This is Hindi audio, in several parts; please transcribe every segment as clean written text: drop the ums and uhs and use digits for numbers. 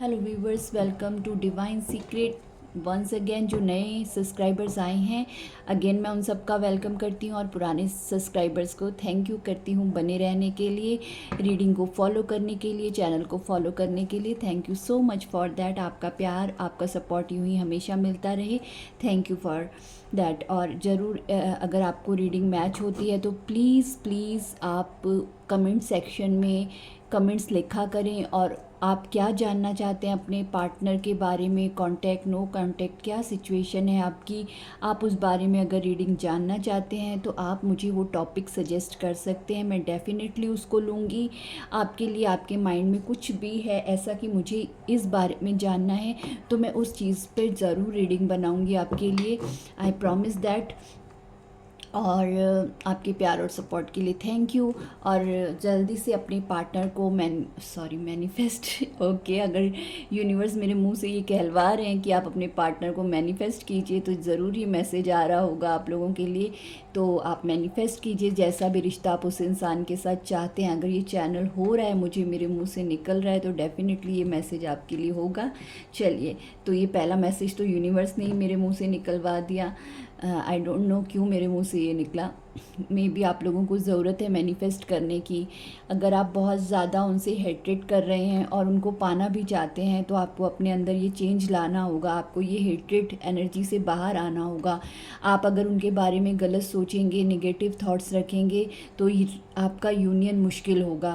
Hello viewers, welcome to Divine Secret. Once again जो नए सब्सक्राइबर्स आए हैं, अगेन मैं उन सबका वेलकम करती हूँ और पुराने सब्सक्राइबर्स को थैंक यू करती हूँ बने रहने के लिए, रीडिंग को फॉलो करने के लिए, चैनल को फॉलो करने के लिए। Thank you so much for that. आपका प्यार, आपका सपोर्ट यूँ ही हमेशा मिलता रहे। Thank you for that. और ज़रूर अगर आपको रीडिंग मैच होती है तो प्लीज़ प्लीज़ आप कमेंट सेक्शन में कमेंट्स लिखा करें, और आप क्या जानना चाहते हैं अपने पार्टनर के बारे में, कांटेक्ट, नो कांटेक्ट, क्या सिचुएशन है आपकी, आप उस बारे में अगर रीडिंग जानना चाहते हैं तो आप मुझे वो टॉपिक सजेस्ट कर सकते हैं। मैं डेफ़िनेटली उसको लूँगी आपके लिए। आपके माइंड में कुछ भी है ऐसा कि मुझे इस बारे में जानना है, तो मैं उस चीज़ पर ज़रूर रीडिंग बनाऊँगी आपके लिए। I promise that. और आपके प्यार और सपोर्ट के लिए थैंक यू। और जल्दी से अपने पार्टनर को मैनिफेस्ट ओके, अगर यूनिवर्स मेरे मुंह से ये कहलवा रहे हैं कि आप अपने पार्टनर को मैनिफेस्ट कीजिए, तो ज़रूर ये मैसेज आ रहा होगा आप लोगों के लिए। तो आप मैनिफेस्ट कीजिए जैसा भी रिश्ता आप उस इंसान के साथ चाहते हैं। अगर ये चैनल हो रहा है, मुझे मेरे मुँह से निकल रहा है, तो डेफ़िनेटली ये मैसेज आपके लिए होगा। चलिए, तो ये पहला मैसेज तो यूनिवर्स ने ही मेरे मुँह से निकलवा दिया। आई डोंट नो क्यों मेरे मुंह से ये निकला। मे बी आप लोगों को ज़रूरत है मैनिफेस्ट करने की। अगर आप बहुत ज़्यादा उनसे हेट्रेट कर रहे हैं और उनको पाना भी चाहते हैं, तो आपको अपने अंदर ये चेंज लाना होगा। आपको ये हेट्रेट एनर्जी से बाहर आना होगा। आप अगर उनके बारे में गलत सोचेंगे, नेगेटिव थॉट्स रखेंगे, तो आपका यूनियन मुश्किल होगा।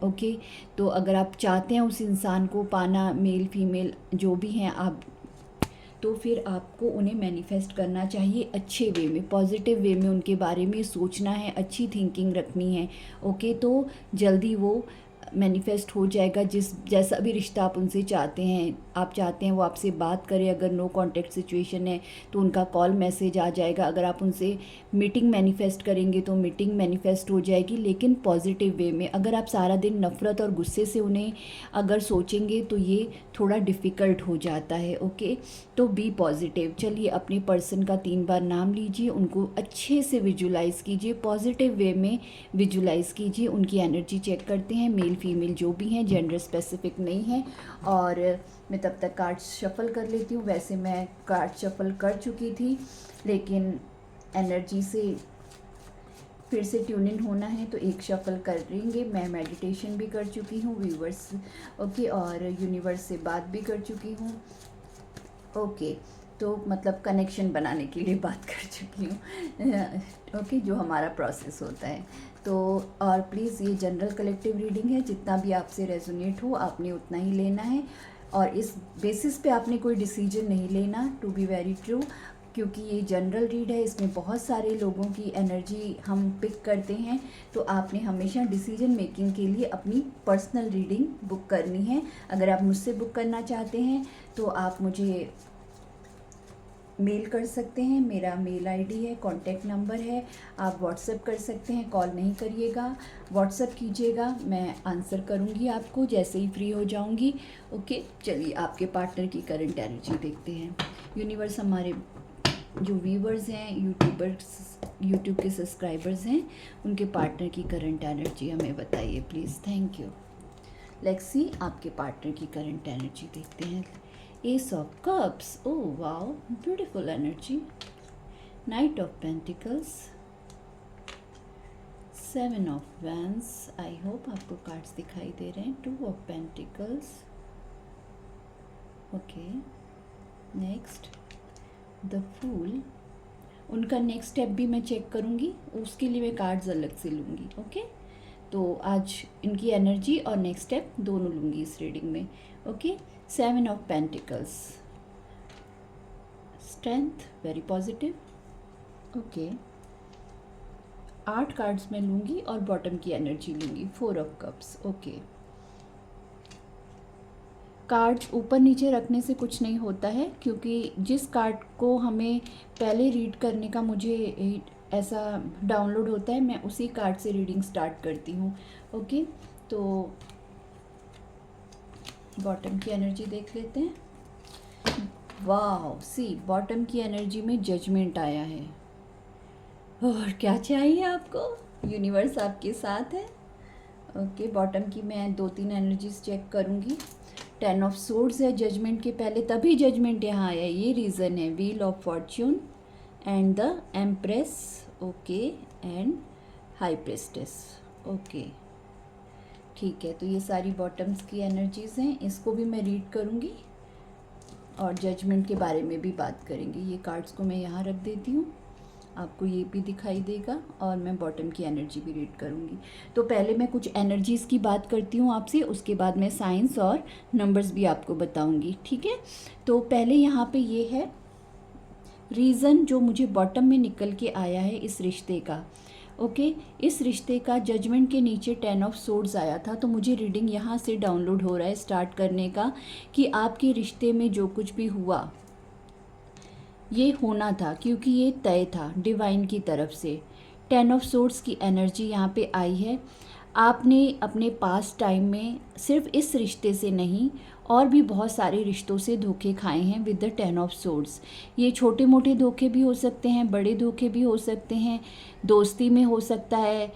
ओके, तो अगर आप चाहते हैं उस इंसान को पाना, मेल फीमेल जो भी हैं आप, तो फिर आपको उन्हें मैनिफेस्ट करना चाहिए अच्छे वे में, पॉजिटिव वे में उनके बारे में सोचना है, अच्छी थिंकिंग रखनी है। ओके, तो जल्दी वो मैनिफेस्ट हो जाएगा। जैसा भी रिश्ता आप उनसे चाहते हैं, आप चाहते हैं वो आपसे बात करें, अगर नो कांटेक्ट सिचुएशन है तो उनका कॉल मैसेज आ जाएगा। अगर आप उनसे मीटिंग मैनिफेस्ट करेंगे तो मीटिंग मैनिफेस्ट हो जाएगी, लेकिन पॉजिटिव वे में। अगर आप सारा दिन नफ़रत और गुस्से से उन्हें अगर सोचेंगे तो ये थोड़ा डिफ़िकल्ट हो जाता है। ओके, तो बी पॉजिटिव। चलिए, अपने पर्सन का 3 बार नाम लीजिए, उनको अच्छे से विजुलाइज़ कीजिए, पॉजिटिव वे में विजुलाइज़ कीजिए। उनकी एनर्जी चेक करते हैं, मेल फीमेल जो भी हैं, जेंडर स्पेसिफिक नहीं है। और मैं तब तक कार्ड्स शफल कर लेती हूँ। वैसे मैं कार्ड शफल कर चुकी थी, लेकिन एनर्जी से फिर से ट्यून इन होना है तो एक शफल करेंगे। मैं मेडिटेशन भी कर चुकी हूँ व्यूवर्स, ओके, और यूनिवर्स से बात भी कर चुकी हूँ। ओके, तो मतलब कनेक्शन बनाने के लिए बात कर चुकी हूँ। ओके, जो हमारा प्रोसेस होता है। तो और प्लीज़, ये जनरल कलेक्टिव रीडिंग है, जितना भी आपसे रेजोनेट हो आपने उतना ही लेना है, और इस बेसिस पे आपने कोई डिसीजन नहीं लेना, टू बी वेरी ट्रू, क्योंकि ये जनरल रीड है, इसमें बहुत सारे लोगों की एनर्जी हम पिक करते हैं। तो आपने हमेशा डिसीजन मेकिंग के लिए अपनी पर्सनल रीडिंग बुक करनी है। अगर आप मुझसे बुक करना चाहते हैं तो आप मुझे मेल कर सकते हैं, मेरा मेल आईडी है, कॉन्टैक्ट नंबर है। आप व्हाट्सएप कर सकते हैं, कॉल नहीं करिएगा, व्हाट्सएप कीजिएगा, मैं आंसर करूँगी आपको जैसे ही फ्री हो जाऊँगी। ओके, चलिए आपके पार्टनर की करंट एनर्जी देखते हैं। यूनिवर्स, हमारे जो व्यूवर्स हैं, यूट्यूब के सब्सक्राइबर्स हैं, उनके पार्टनर की करंट एनर्जी हमें बताइए please. Thank you. Let's see, आपके पार्टनर की करंट एनर्जी देखते हैं। Ace of cups, oh wow, beautiful energy. Knight of pentacles, 7 of wands, I hope आपको कार्ड्स दिखाई दे रहे हैं। 2 of pentacles, okay, next the fool. उनका नेक्स्ट स्टेप भी मैं चेक करूँगी, उसके लिए मैं कार्ड्स अलग से लूँगी। ओके, तो आज इनकी एनर्जी और नेक्स्ट स्टेप दोनों लूँगी इस रीडिंग में। Okay, 7 of pentacles, strength, very positive. Okay, 8 cards मैं लूँगी और बॉटम की एनर्जी लूँगी, 4 ऑफ कप्स। ओके, कार्ड्स ऊपर नीचे रखने से कुछ नहीं होता है, क्योंकि जिस कार्ड को हमें पहले रीड करने का मुझे ऐसा डाउनलोड होता है, मैं उसी कार्ड से रीडिंग स्टार्ट करती हूँ। ओके, तो बॉटम की एनर्जी देख लेते हैं। वाह, सी, बॉटम की एनर्जी में जजमेंट आया है। और क्या चाहिए आपको, यूनिवर्स आपके साथ है। ओके, बॉटम की मैं 2-3 एनर्जीज चेक करूँगी। 10 ऑफ सोर्ड्स है जजमेंट के पहले, तभी जजमेंट यहाँ आया, ये रीज़न है। Wheel of Fortune and the empress, okay, and high priestess, okay, ठीक है। तो ये सारी बॉटम्स की एनर्जीज़ हैं, इसको भी मैं रीड करूँगी और जजमेंट के बारे में भी बात करेंगे। ये कार्ड्स को मैं यहाँ रख देती हूँ, आपको ये भी दिखाई देगा, और मैं बॉटम की एनर्जी भी रीड करूँगी। तो पहले मैं कुछ एनर्जीज़ की बात करती हूँ आपसे, उसके बाद मैं साइंस और नंबर्स भी आपको बताऊँगी, ठीक है। तो पहले यहाँ पे ये है रीज़न जो मुझे बॉटम में निकल के आया है इस रिश्ते का, ओके। इस रिश्ते का जजमेंट के नीचे 10 ऑफ सोर्ड्स आया था, तो मुझे रीडिंग यहाँ से डाउनलोड हो रहा है स्टार्ट करने का, कि आपके रिश्ते में जो कुछ भी हुआ ये होना था, क्योंकि ये तय था डिवाइन की तरफ से। 10 ऑफ सोर्ड्स की एनर्जी यहाँ पे आई है। आपने अपने पास टाइम में सिर्फ इस रिश्ते से नहीं, और भी बहुत सारे रिश्तों से धोखे खाए हैं विद द 10 ऑफ सोर्ड्स। ये छोटे मोटे धोखे भी हो सकते हैं, बड़े धोखे भी हो सकते हैं, दोस्ती में हो सकता है,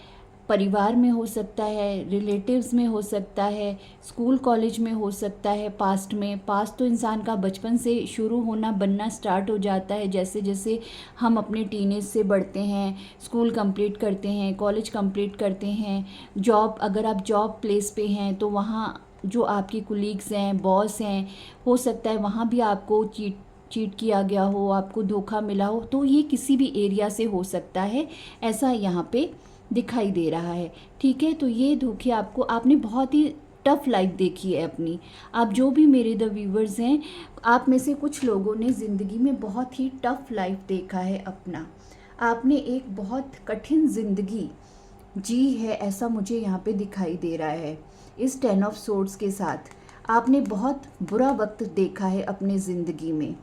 परिवार में हो सकता है, रिलेटिव्स में हो सकता है, स्कूल कॉलेज में हो सकता है, पास्ट में। पास्ट तो इंसान का बचपन से शुरू होना, बनना स्टार्ट हो जाता है, जैसे जैसे हम अपने टीनेज से बढ़ते हैं, स्कूल कंप्लीट करते हैं, कॉलेज कंप्लीट करते हैं, जॉब, अगर आप जॉब प्लेस पे हैं तो वहाँ जो आपके कुलीग्स हैं, बॉस हैं, हो सकता है वहाँ भी आपको चीट किया गया हो, आपको धोखा मिला हो, तो ये किसी भी एरिया से हो सकता है, ऐसा यहाँ पे दिखाई दे रहा है, ठीक है। तो ये धोखे आपको, आपने बहुत ही टफ़ लाइफ देखी है अपनी। आप जो भी मेरे द व्यूवर्स हैं, आप में से कुछ लोगों ने ज़िंदगी में बहुत ही टफ़ लाइफ देखा है अपना, आपने एक बहुत कठिन ज़िंदगी जी है, ऐसा मुझे यहाँ पे दिखाई दे रहा है। इस 10 ऑफ सोर्ड्स के साथ आपने बहुत बुरा वक्त देखा है अपने ज़िंदगी में,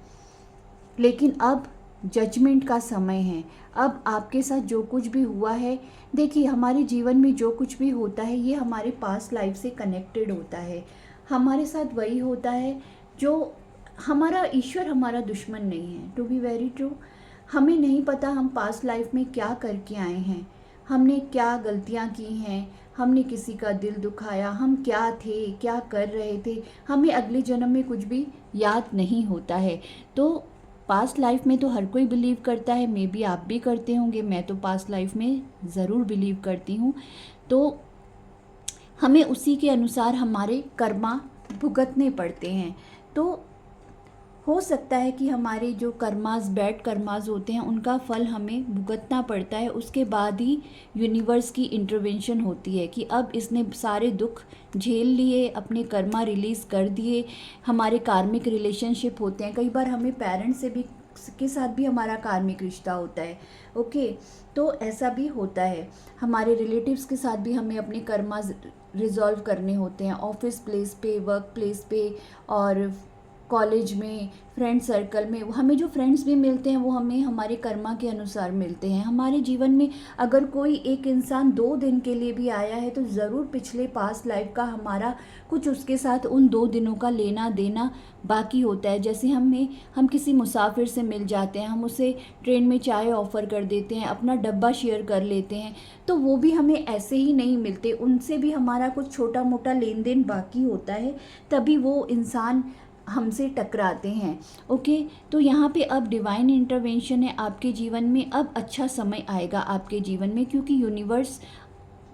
लेकिन अब जजमेंट का समय है। अब आपके साथ जो कुछ भी हुआ है, देखिए हमारे जीवन में जो कुछ भी होता है ये हमारे पास्ट लाइफ से कनेक्टेड होता है। हमारे साथ वही होता है जो हमारा, ईश्वर हमारा दुश्मन नहीं है, टू बी वेरी ट्रू। हमें नहीं पता हम पास्ट लाइफ में क्या करके आए हैं, हमने क्या गलतियां की हैं, हमने किसी का दिल दुखाया, हम क्या थे, क्या कर रहे थे, हमें अगले जन्म में कुछ भी याद नहीं होता है। तो पास्ट लाइफ में तो हर कोई बिलीव करता है, मे बी आप भी करते होंगे, मैं तो पास्ट लाइफ में ज़रूर बिलीव करती हूँ। तो हमें उसी के अनुसार हमारे कर्मा भुगतने पड़ते हैं। तो हो सकता है कि हमारे जो कर्मास, बैड कर्मास होते हैं, उनका फल हमें भुगतना पड़ता है, उसके बाद ही यूनिवर्स की इंटरवेंशन होती है कि अब इसने सारे दुख झेल लिए, अपने कर्मा रिलीज़ कर दिए। हमारे कार्मिक रिलेशनशिप होते हैं, कई बार हमें पेरेंट्स से भी के साथ भी हमारा कार्मिक रिश्ता होता है, ओके। तो ऐसा भी होता है, हमारे रिलेटिव्स के साथ भी हमें अपने कर्मा रिजॉल्व करने होते हैं, ऑफिस प्लेस पे, वर्क प्लेस पे, और कॉलेज में, फ्रेंड सर्कल में। हमें जो फ्रेंड्स भी मिलते हैं वो हमें हमारे कर्मा के अनुसार मिलते हैं। हमारे जीवन में अगर कोई एक इंसान 2 दिन के लिए भी आया है तो ज़रूर पिछले पास्ट लाइफ का हमारा कुछ उसके साथ उन 2 दिनों का लेना देना बाकी होता है। जैसे हम किसी मुसाफिर से मिल जाते हैं, हम उसे ट्रेन में चाय ऑफ़र कर देते हैं, अपना डब्बा शेयर कर लेते हैं, तो वो भी हमें ऐसे ही नहीं मिलते, उनसे भी हमारा कुछ छोटा मोटा लेन देन बाकी होता है, तभी वो इंसान हमसे टकराते हैं, ओके। तो यहाँ पे अब डिवाइन इंटरवेंशन है आपके जीवन में। अब अच्छा समय आएगा आपके जीवन में, क्योंकि यूनिवर्स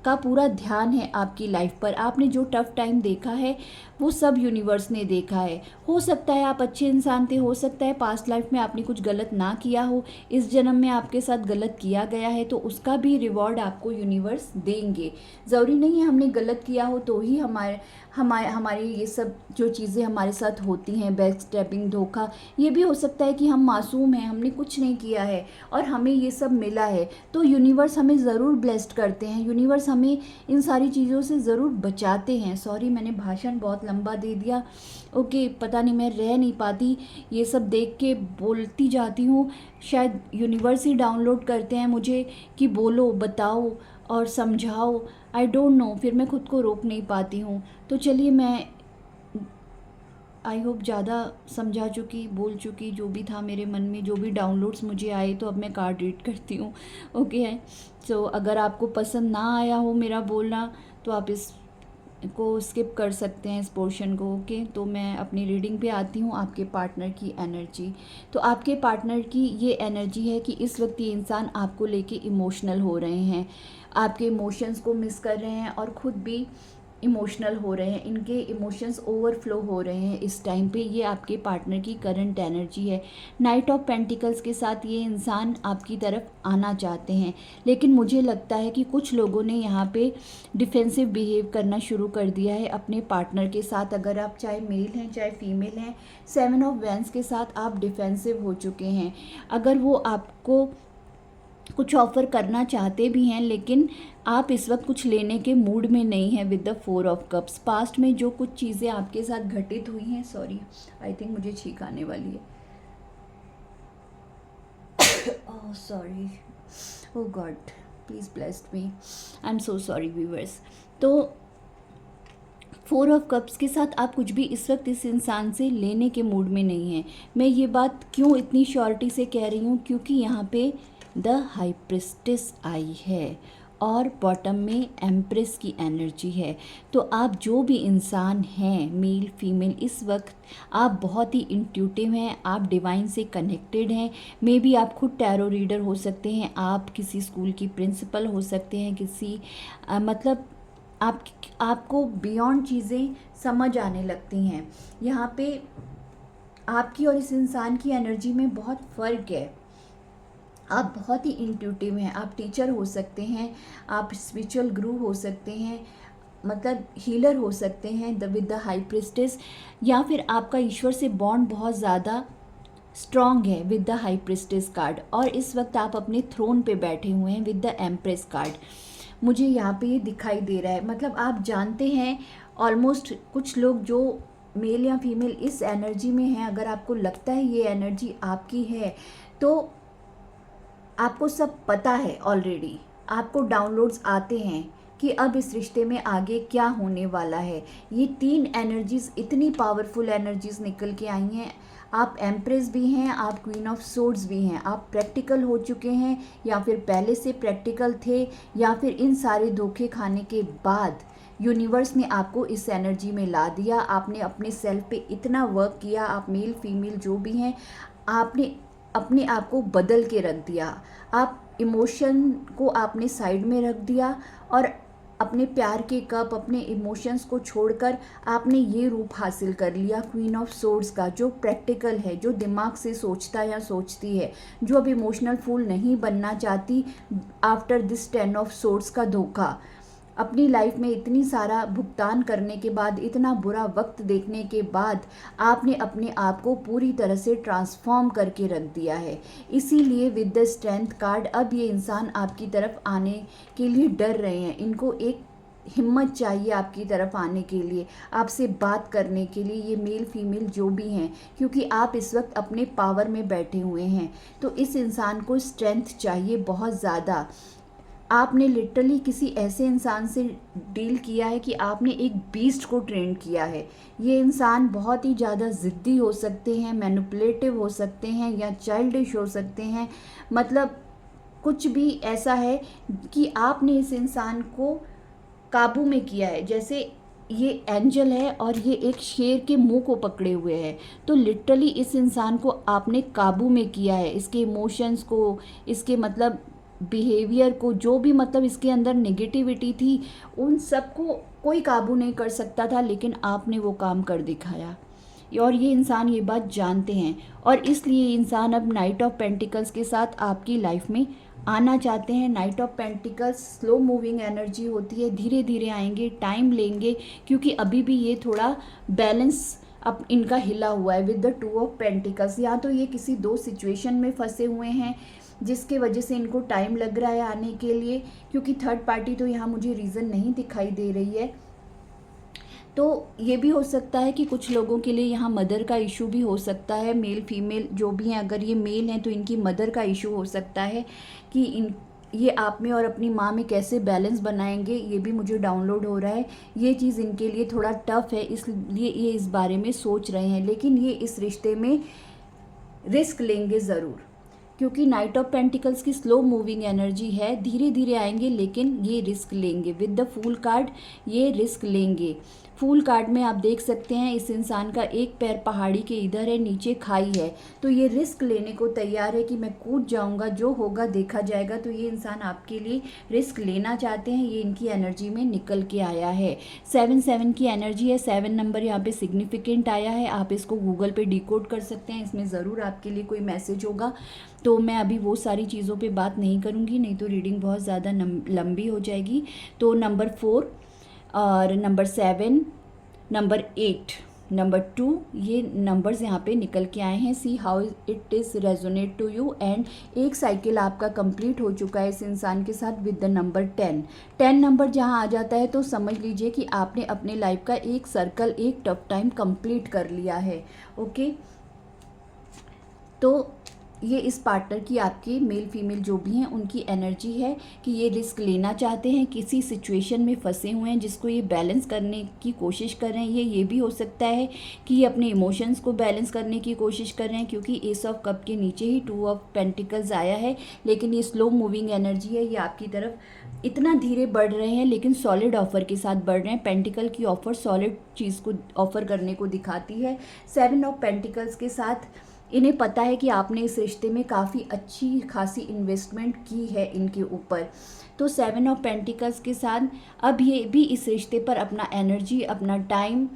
का पूरा ध्यान है आपकी लाइफ पर। आपने जो टफ टाइम देखा है वो सब यूनिवर्स ने देखा है। हो सकता है आप अच्छे इंसान थे, हो सकता है पास्ट लाइफ में आपने कुछ गलत ना किया हो, इस जन्म में आपके साथ गलत किया गया है, तो उसका भी रिवॉर्ड आपको यूनिवर्स देंगे। ज़रूरी नहीं है हमने गलत किया हो तो ही हमारी ये सब जो चीज़ें हमारे साथ होती हैं, बैक स्टैपिंग, धोखा, ये भी हो सकता है कि हम मासूम हैं, हमने कुछ नहीं किया है और हमें ये सब मिला है, तो यूनिवर्स हमें ज़रूर ब्लेस्ड करते हैं, यूनिवर्स हमें इन सारी चीज़ों से ज़रूर बचाते हैं। सॉरी, मैंने भाषण बहुत लंबा दे दिया, ओके। पता नहीं, मैं रह नहीं पाती, ये सब देख के बोलती जाती हूँ। शायद यूनिवर्स ही डाउनलोड करते हैं मुझे कि बोलो, बताओ और समझाओ, आई डोंट नो, फिर मैं खुद को रोक नहीं पाती हूँ। तो चलिए, मैं आई होप ज़्यादा समझा चुकी, बोल चुकी, जो भी था मेरे मन में, जो भी डाउनलोड्स मुझे आए, तो अब मैं कार्ड रीड करती हूँ, ओके है। सो अगर आपको पसंद ना आया हो मेरा बोलना तो आप इस को स्किप कर सकते हैं इस पोर्शन को। ओके, तो मैं अपनी रीडिंग पे आती हूँ। आपके पार्टनर की एनर्जी, तो आपके पार्टनर की ये एनर्जी है कि इस वक्त ये इंसान आपको लेके इमोशनल हो रहे हैं, आपके इमोशंस को मिस कर रहे हैं और ख़ुद भी इमोशनल हो रहे हैं, इनके इमोशंस ओवरफ्लो हो रहे हैं इस टाइम पे। ये आपके पार्टनर की करंट एनर्जी है। नाइट ऑफ पेंटिकल्स के साथ ये इंसान आपकी तरफ आना चाहते हैं, लेकिन मुझे लगता है कि कुछ लोगों ने यहाँ पे डिफेंसिव बिहेव करना शुरू कर दिया है अपने पार्टनर के साथ। अगर आप चाहे मेल हैं चाहे फीमेल हैं, 7 ऑफ वैंड्स के साथ आप डिफेंसिव हो चुके हैं। अगर वो आपको कुछ ऑफ़र करना चाहते भी हैं, लेकिन आप इस वक्त कुछ लेने के मूड में नहीं हैं with the 4 of cups. Past में जो कुछ चीज़ें आपके साथ घटित हुई हैं, सॉरी आई थिंक मुझे छींक आने वाली है, oh sorry, oh God please blessed me, I am so sorry viewers. तो 4 ऑफ कप्स के साथ आप कुछ भी इस वक्त इस इंसान से लेने के मूड में नहीं हैं। मैं ये बात क्यों इतनी श्योरिटी से कह रही हूँ, क्योंकि यहाँ पे द हाई प्रिस्टेस आई है और बॉटम में एम्प्रेस की एनर्जी है। तो आप जो भी इंसान हैं, मेल फीमेल, इस वक्त आप बहुत ही इंट्यूटिव हैं, आप डिवाइन से कनेक्टेड हैं। मे बी आप खुद टैरो रीडर हो सकते हैं, आप किसी स्कूल की प्रिंसिपल हो सकते हैं, किसी मतलब आपको बियॉन्ड चीज़ें समझ आने लगती हैं। यहाँ पे आपकी और इस इंसान की एनर्जी में बहुत फ़र्क है। आप बहुत ही इंट्यूटिव हैं, आप टीचर हो सकते हैं, आप स्पिरिचुअल गुरु हो सकते हैं, मतलब हीलर हो सकते हैं विद द हाई प्रिस्टेस, या फिर आपका ईश्वर से बॉन्ड बहुत ज़्यादा स्ट्रॉन्ग है with the high priestess card. और इस वक्त आप अपने थ्रोन पे बैठे हुए हैं विद द एम्प्रेस कार्ड। मुझे यहाँ पे ये दिखाई दे रहा है, मतलब आप जानते हैं ऑलमोस्ट कुछ लोग जो मेल या फीमेल इस एनर्जी में हैं, अगर आपको लगता है ये एनर्जी आपकी है, तो आपको सब पता है ऑलरेडी, आपको डाउनलोड्स आते हैं कि अब इस रिश्ते में आगे क्या होने वाला है। ये 3 एनर्जीज़ इतनी पावरफुल एनर्जीज़ निकल के आई हैं। आप एम्प्रेस भी हैं, आप क्वीन ऑफ सोर्ड्स भी हैं, आप प्रैक्टिकल हो चुके हैं या फिर पहले से प्रैक्टिकल थे, या फिर इन सारे धोखे खाने के बाद यूनिवर्स ने आपको इस एनर्जी में ला दिया। आपने अपने सेल्फ पे इतना वर्क किया, आप मेल फीमेल जो भी हैं, आपने अपने आप को बदल के रख दिया। आप इमोशन को आपने साइड में रख दिया और अपने प्यार के कप, अपने इमोशंस को छोड़कर आपने ये रूप हासिल कर लिया क्वीन ऑफ सोर्ड्स का, जो प्रैक्टिकल है, जो दिमाग से सोचता या सोचती है, जो अब इमोशनल फूल नहीं बनना चाहती आफ्टर दिस 10 ऑफ सोर्ड्स का धोखा। अपनी लाइफ में इतनी सारा भुगतान करने के बाद, इतना बुरा वक्त देखने के बाद, आपने अपने आप को पूरी तरह से ट्रांसफॉर्म करके रख दिया है। इसीलिए विद द स्ट्रेंथ कार्ड अब ये इंसान आपकी तरफ आने के लिए डर रहे हैं। इनको एक हिम्मत चाहिए आपकी तरफ आने के लिए, आपसे बात करने के लिए, ये मेल फीमेल जो भी हैं, क्योंकि आप इस वक्त अपने पावर में बैठे हुए हैं। तो इस इंसान को स्ट्रेंथ चाहिए बहुत ज़्यादा। आपने लिटरली किसी ऐसे इंसान से डील किया है कि आपने एक बीस्ट को ट्रेन किया है। ये इंसान बहुत ही ज़्यादा ज़िद्दी हो सकते हैं, मैनिपुलेटिव हो सकते हैं या चाइल्डिश हो सकते हैं, मतलब कुछ भी ऐसा है कि आपने इस इंसान को काबू में किया है। जैसे ये एंजल है और ये एक शेर के मुंह को पकड़े हुए है, तो लिटरली इस इंसान को आपने काबू में किया है, इसके इमोशंस को, इसके मतलब बिहेवियर को, जो भी मतलब इसके अंदर नेगेटिविटी थी, उन सबको कोई काबू नहीं कर सकता था, लेकिन आपने वो काम कर दिखाया। और ये इंसान ये बात जानते हैं और इसलिए इंसान अब नाइट ऑफ पेंटिकल्स के साथ आपकी लाइफ में आना चाहते हैं। Night of pentacles slow moving energy होती है, धीरे धीरे आएंगे, टाइम लेंगे, क्योंकि अभी भी ये थोड़ा बैलेंस अब इनका हिला हुआ है विद द 2 ऑफ पेंटिकल्स। या तो ये किसी 2 सिचुएशन में फंसे हुए हैं जिसके वजह से इनको टाइम लग रहा है आने के लिए, क्योंकि थर्ड पार्टी तो यहाँ मुझे रीज़न नहीं दिखाई दे रही है। तो ये भी हो सकता है कि कुछ लोगों के लिए यहाँ मदर का इशू भी हो सकता है, मेल फीमेल जो भी हैं। अगर ये मेल हैं तो इनकी मदर का इशू हो सकता है कि ये आप में और अपनी माँ में कैसे बैलेंस बनाएंगे, ये भी मुझे डाउनलोड हो रहा है। ये चीज़ इनके लिए थोड़ा टफ है, इसलिए ये इस बारे में सोच रहे हैं, लेकिन ये इस रिश्ते में रिस्क लेंगे ज़रूर। क्योंकि नाइट ऑफ पेंटिकल्स की स्लो मूविंग एनर्जी है, धीरे धीरे आएंगे लेकिन ये रिस्क लेंगे। विद द फूल कार्ड ये रिस्क लेंगे। फूल कार्ड में आप देख सकते हैं इस इंसान का एक पैर पहाड़ी के इधर है, नीचे खाई है, तो ये रिस्क लेने को तैयार है कि मैं कूद जाऊंगा, जो होगा देखा जाएगा। तो ये इंसान आपके लिए रिस्क लेना चाहते हैं, ये इनकी एनर्जी में निकल के आया है। 7 की एनर्जी है, 7 नंबर यहाँ पे सिग्निफिकेंट आया है। आप इसको गूगल पे डिकोड कर सकते हैं, इसमें ज़रूर आपके लिए कोई मैसेज होगा। तो मैं अभी वो सारी चीज़ों पे बात नहीं करूँगी, नहीं तो रीडिंग बहुत ज़्यादा लंबी हो जाएगी। तो नंबर 4 और नंबर 7, नंबर 8, नंबर 2, ये नंबर्स यहाँ पे निकल के आए हैं। See how it is resonate to you. And एक साइकिल आपका कंप्लीट हो चुका है इस इंसान के साथ विद द नंबर 10 नंबर जहाँ आ जाता है तो समझ लीजिए कि आपने अपने लाइफ का एक सर्कल, एक टफ टाइम कंप्लीट कर लिया है। ओके, तो ये इस पार्टनर की, आपकी मेल फीमेल जो भी हैं, उनकी एनर्जी है कि ये रिस्क लेना चाहते हैं, किसी सिचुएशन में फंसे हुए हैं जिसको ये बैलेंस करने की कोशिश कर रहे हैं। ये भी हो सकता है कि ये अपने इमोशंस को बैलेंस करने की कोशिश कर रहे हैं, क्योंकि एस ऑफ कप के नीचे ही 2 ऑफ पेंटिकल्स आया है। लेकिन ये स्लो मूविंग एनर्जी है, ये आपकी तरफ इतना धीरे बढ़ रहे हैं लेकिन सॉलिड ऑफर के साथ बढ़ रहे हैं। पेंटिकल की ऑफर सॉलिड चीज़ को ऑफर करने को दिखाती है। 7 ऑफ पेंटिकल्स के साथ इन्हें पता है कि आपने इस रिश्ते में काफ़ी अच्छी खासी इन्वेस्टमेंट की है इनके ऊपर। तो 7 ऑफ पेंटिकल्स के साथ अब ये भी इस रिश्ते पर अपना एनर्जी, अपना टाइम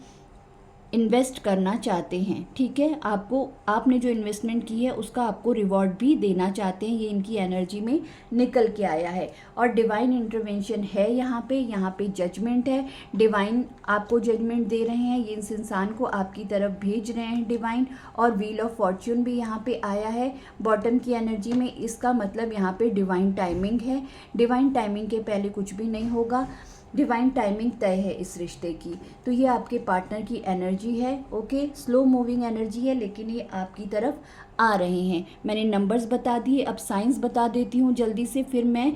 इन्वेस्ट करना चाहते हैं। ठीक है, आपने जो इन्वेस्टमेंट की है उसका आपको रिवॉर्ड भी देना चाहते हैं, ये इनकी एनर्जी में निकल के आया है। और डिवाइन इंटरवेंशन है यहाँ पे जजमेंट है। डिवाइन आपको जजमेंट दे रहे हैं, ये इस इंसान को आपकी तरफ भेज रहे हैं डिवाइन। और व्हील ऑफ फॉर्च्यून भी यहाँ पे आया है बॉटम की एनर्जी में। इसका मतलब यहाँ पे डिवाइन टाइमिंग है। डिवाइन टाइमिंग के पहले कुछ भी नहीं होगा, डिवाइन टाइमिंग तय है इस रिश्ते की। तो ये आपके पार्टनर की एनर्जी है। ओके, स्लो मूविंग एनर्जी है लेकिन ये आपकी तरफ आ रहे हैं। मैंने नंबर्स बता दिए, अब साइंस बता देती हूँ जल्दी से, फिर मैं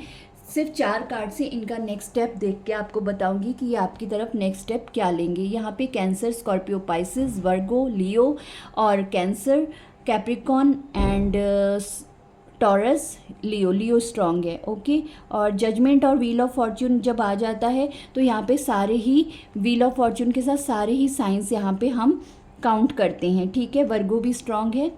सिर्फ 4 कार्ड से इनका नेक्स्ट स्टेप देख के आपको बताऊंगी कि ये आपकी तरफ नेक्स्ट स्टेप क्या लेंगे। यहाँ पे कैंसर, स्कॉर्पियो, पाइसेस, वर्गो, लियो और cancer, Capricorn and taurus, Leo strong है। ओके, और जजमेंट और व्हील ऑफ फॉर्च्यून जब आ जाता है तो यहाँ पे सारे ही व्हील ऑफ फॉर्च्यून के साथ सारे ही साइंस यहाँ पे हम काउंट करते हैं। ठीक है, वर्गो भी स्ट्रॉन्ग है,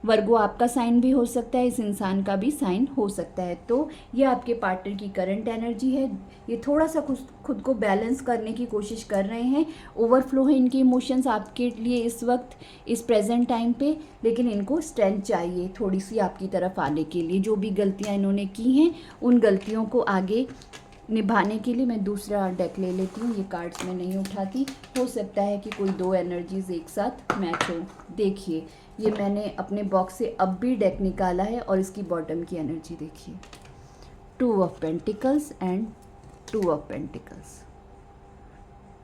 वर्गो आपका साइन भी हो सकता है, इस इंसान का भी साइन हो सकता है। तो ये आपके पार्टनर की करंट एनर्जी है। ये थोड़ा सा खुद को बैलेंस करने की कोशिश कर रहे हैं। ओवरफ्लो है इनके इमोशंस आपके लिए इस वक्त, इस प्रेजेंट टाइम पे, लेकिन इनको स्ट्रेंथ चाहिए थोड़ी सी आपकी तरफ आने के लिए। जो भी गलतियाँ इन्होंने की हैं उन गलतियों को आगे निभाने के लिए मैं दूसरा डेक ले लेती हूँ। ये कार्ड्स मैं नहीं उठाती, हो सकता है कि कोई 2 एनर्जीज एक साथ मैच हो। देखिए, ये मैंने अपने बॉक्स से अब भी डेक निकाला है और इसकी बॉटम की एनर्जी देखिए, 2 of pentacles and 2 of pentacles.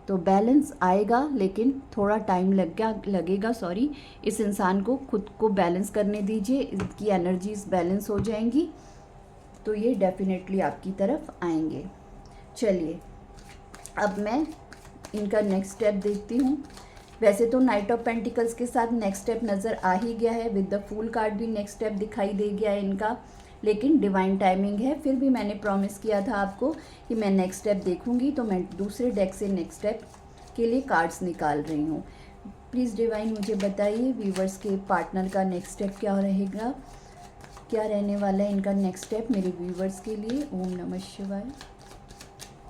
तो बैलेंस आएगा लेकिन थोड़ा टाइम लगेगा इस इंसान को खुद को बैलेंस करने दीजिए, इसकी एनर्जीज बैलेंस हो जाएंगी तो ये डेफिनेटली आपकी तरफ आएंगे। चलिए, अब मैं इनका नेक्स्ट स्टेप देखती हूँ। वैसे तो नाइट ऑफ पेंटिकल्स के साथ नेक्स्ट स्टेप नज़र आ ही गया है, विद द फूल कार्ड भी नेक्स्ट स्टेप दिखाई दे गया है इनका, लेकिन डिवाइन टाइमिंग है। फिर भी मैंने प्रॉमिस किया था आपको कि मैं नेक्स्ट स्टेप देखूंगी, तो मैं दूसरे डेक से नेक्स्ट स्टेप के लिए कार्ड्स निकाल रही हूँ। प्लीज़ डिवाइन मुझे बताइए व्यूवर्स के पार्टनर का नेक्स्ट स्टेप क्या रहेगा, क्या रहने वाला है इनका नेक्स्ट स्टेप मेरे व्यूवर्स के लिए। ओम नमः शिवाय।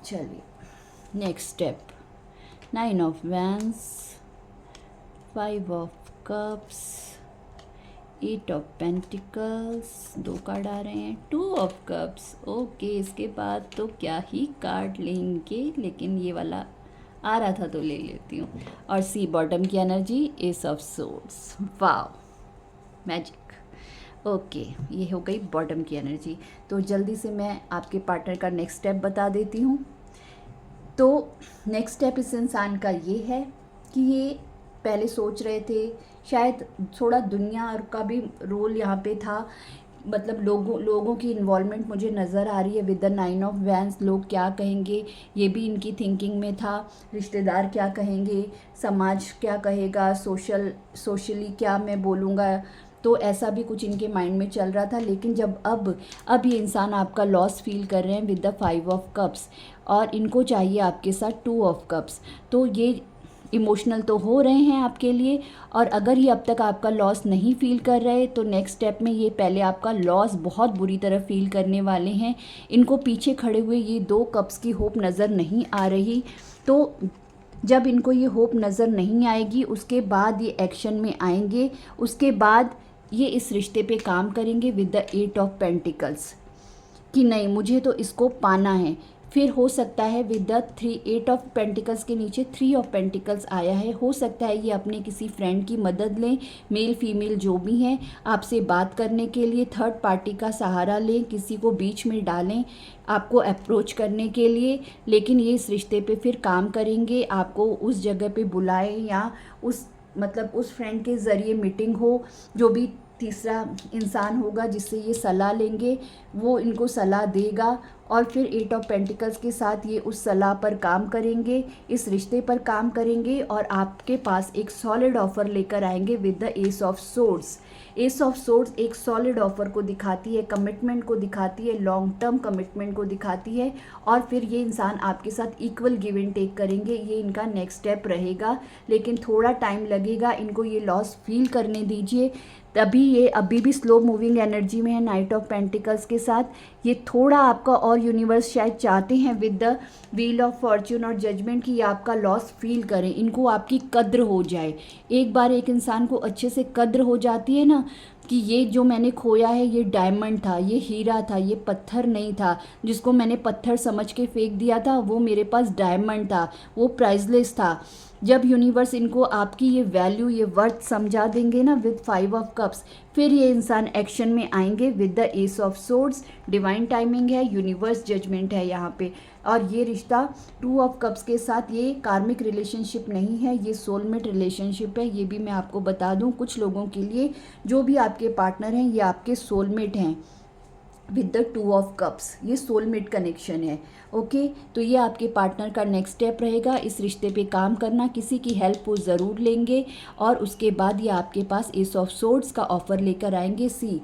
चलिए, next step, 9 of wands, 5 of cups, 8 of pentacles, 2 card आ रहे हैं, 2 ऑफ कप्स। ओके, इसके बाद तो क्या ही कार्ड लेंगे, लेकिन ये वाला आ रहा था तो ले लेती हूँ। और सी बॉटम की energy, S of swords. Wow, magic. Okay, ये हो गई बॉटम की एनर्जी। तो जल्दी से मैं आपके पार्टनर का नेक्स्ट स्टेप बता देती हूँ। तो नेक्स्ट स्टेप इस इंसान का ये है कि ये पहले सोच रहे थे, शायद थोड़ा दुनिया का भी रोल यहाँ पे था, मतलब लोगों की इन्वॉल्वमेंट मुझे नज़र आ रही है विद द 9 ऑफ वैंस। लोग क्या कहेंगे ये भी इनकी थिंकिंग में था, रिश्तेदार क्या कहेंगे, समाज क्या कहेगा, सोशली क्या मैं बोलूँगा, तो ऐसा भी कुछ इनके माइंड में चल रहा था। लेकिन जब अब ये इंसान आपका लॉस फील कर रहे हैं विद द 5 ऑफ कप्स, और इनको चाहिए आपके साथ 2 ऑफ कप्स, तो ये इमोशनल तो हो रहे हैं आपके लिए। और अगर ये अब तक आपका लॉस नहीं फील कर रहे तो नेक्स्ट स्टेप में ये पहले आपका लॉस बहुत बुरी तरह फील करने वाले हैं। इनको पीछे खड़े हुए ये 2 कप्स की होप नज़र नहीं आ रही, तो जब इनको ये होप नज़र नहीं आएगी उसके बाद ये एक्शन में आएंगे। उसके बाद ये इस रिश्ते पे काम करेंगे विद द 8 ऑफ पेंटिकल्स कि नहीं, मुझे तो इसको पाना है। फिर हो सकता है विद द 8 ऑफ पेंटिकल्स के नीचे 3 ऑफ पेंटिकल्स आया है, हो सकता है ये अपने किसी फ्रेंड की मदद लें, मेल फीमेल जो भी हैं, आपसे बात करने के लिए थर्ड पार्टी का सहारा लें, किसी को बीच में डालें आपको अप्रोच करने के लिए। लेकिन ये इस रिश्ते पे फिर काम करेंगे, आपको उस जगह पे बुलाएं या उस उस फ्रेंड के ज़रिए मीटिंग हो, जो भी तीसरा इंसान होगा जिससे ये सलाह लेंगे वो इनको सलाह देगा, और फिर 8 ऑफ पेंटिकल्स के साथ ये उस सलाह पर काम करेंगे, इस रिश्ते पर काम करेंगे, और आपके पास एक सॉलिड ऑफ़र लेकर आएंगे with the S of swords. S of swords एक सॉलिड ऑफ़र को दिखाती है, कमिटमेंट को दिखाती है, लॉन्ग टर्म कमिटमेंट को दिखाती है। और फिर ये इंसान आपके साथ इक्वल गिव एंड टेक करेंगे, ये इनका नेक्स्ट स्टेप रहेगा। लेकिन थोड़ा टाइम लगेगा, इनको ये लॉस फील करने दीजिए, तभी ये अभी भी स्लो मूविंग एनर्जी में है नाइट ऑफ पेंटिकल्स के साथ। ये थोड़ा आपका और यूनिवर्स शायद चाहते हैं with the wheel of Fortune और जजमेंट कि ये आपका लॉस फील करें, इनको आपकी कद्र हो जाए। एक बार एक इंसान को अच्छे से कद्र हो जाती है ना कि ये जो मैंने खोया है ये डायमंड था, ये हीरा था, ये पत्थर नहीं था, जिसको मैंने पत्थर समझ के फेंक दिया था वो मेरे पास डायमंड था, वो प्राइसलेस था। जब यूनिवर्स इनको आपकी ये वैल्यू, ये वर्थ समझा देंगे ना विद 5 ऑफ कप्स, फिर ये इंसान एक्शन में आएंगे with the S of swords. Divine timing है, यूनिवर्स जजमेंट है यहाँ पे। और ये रिश्ता 2 ऑफ कप्स के साथ ये कार्मिक रिलेशनशिप नहीं है, ये सोलमेट रिलेशनशिप है। ये भी मैं आपको बता दूँ, कुछ लोगों के लिए जो भी आपके पार्टनर हैं ये आपके सोलमेट हैं विद द 2 ऑफ कप्स, ये सोलमेट कनेक्शन है। ओके, तो ये आपके पार्टनर का नेक्स्ट स्टेप रहेगा, इस रिश्ते पे काम करना, किसी की हेल्प वो ज़रूर लेंगे, और उसके बाद ये आपके पास एस ऑफ सोर्ड्स का ऑफ़र लेकर आएंगे। सी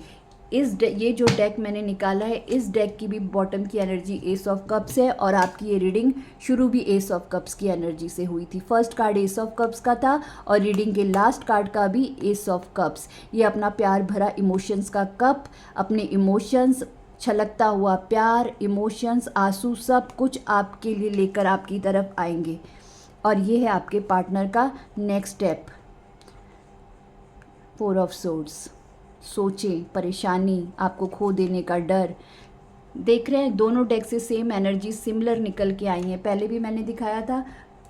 ये जो डेक मैंने निकाला है, इस डेक की भी बॉटम की एनर्जी एस ऑफ कप्स है, और आपकी ये रीडिंग शुरू भी एस ऑफ कप्स की एनर्जी से हुई थी। First card S of cups का था और रीडिंग के लास्ट कार्ड का भी एस ऑफ कप्स। ये अपना प्यार भरा इमोशंस का कप, अपने इमोशंस, छलकता हुआ प्यार, इमोशंस, आंसू, सब कुछ आपके लिए लेकर आपकी तरफ आएंगे। और ये है आपके पार्टनर का नेक्स्ट स्टेप, 4 ऑफ सोर्ड्स। सोचें, परेशानी, आपको खो देने का डर। देख रहे हैं दोनों डेक से सेम एनर्जी सिमिलर निकल के आई हैं। पहले भी मैंने दिखाया था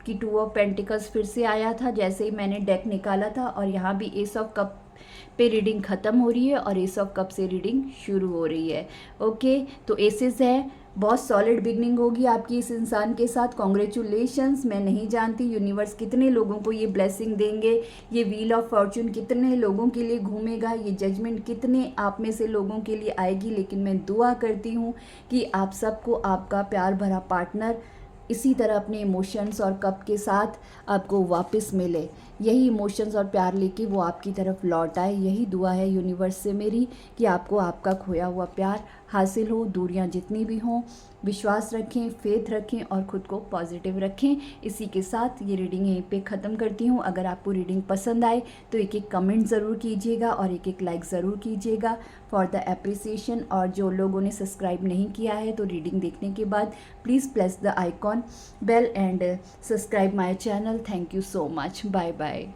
कि 2 ऑफ पेंटिकल्स फिर से आया था जैसे ही मैंने डेक निकाला था, और यहाँ भी एस ऑफ कप पे रीडिंग ख़त्म हो रही है और एस ऑफ कप से रीडिंग शुरू हो रही है। ओके, तो एसेस है, बहुत सॉलिड बिगनिंग होगी आपकी इस इंसान के साथ। कॉन्ग्रेचुलेशंस। मैं नहीं जानती यूनिवर्स कितने लोगों को ये ब्लेसिंग देंगे, ये व्हील ऑफ फॉर्च्यून कितने लोगों के लिए घूमेगा, ये जजमेंट कितने आप में से लोगों के लिए आएगी। लेकिन मैं दुआ करती हूँ कि आप सबको आपका प्यार भरा पार्टनर इसी तरह अपने इमोशंस और कप के साथ आपको वापस मिले, यही इमोशंस और प्यार लेके वो आपकी तरफ लौट आए। यही दुआ है यूनिवर्स से मेरी कि आपको आपका खोया हुआ प्यार हासिल हो, दूरियां जितनी भी हों। विश्वास रखें, फेथ रखें और ख़ुद को पॉजिटिव रखें। इसी के साथ ये रीडिंग यहीं पे ख़त्म करती हूँ। अगर आपको रीडिंग पसंद आए तो एक एक कमेंट ज़रूर कीजिएगा और एक एक लाइक ज़रूर कीजिएगा फॉर द अप्रिसिएशन। और जो लोगों ने सब्सक्राइब नहीं किया है तो रीडिंग देखने के बाद please press the icon bell and subscribe my channel. Thank you so much. Bye bye.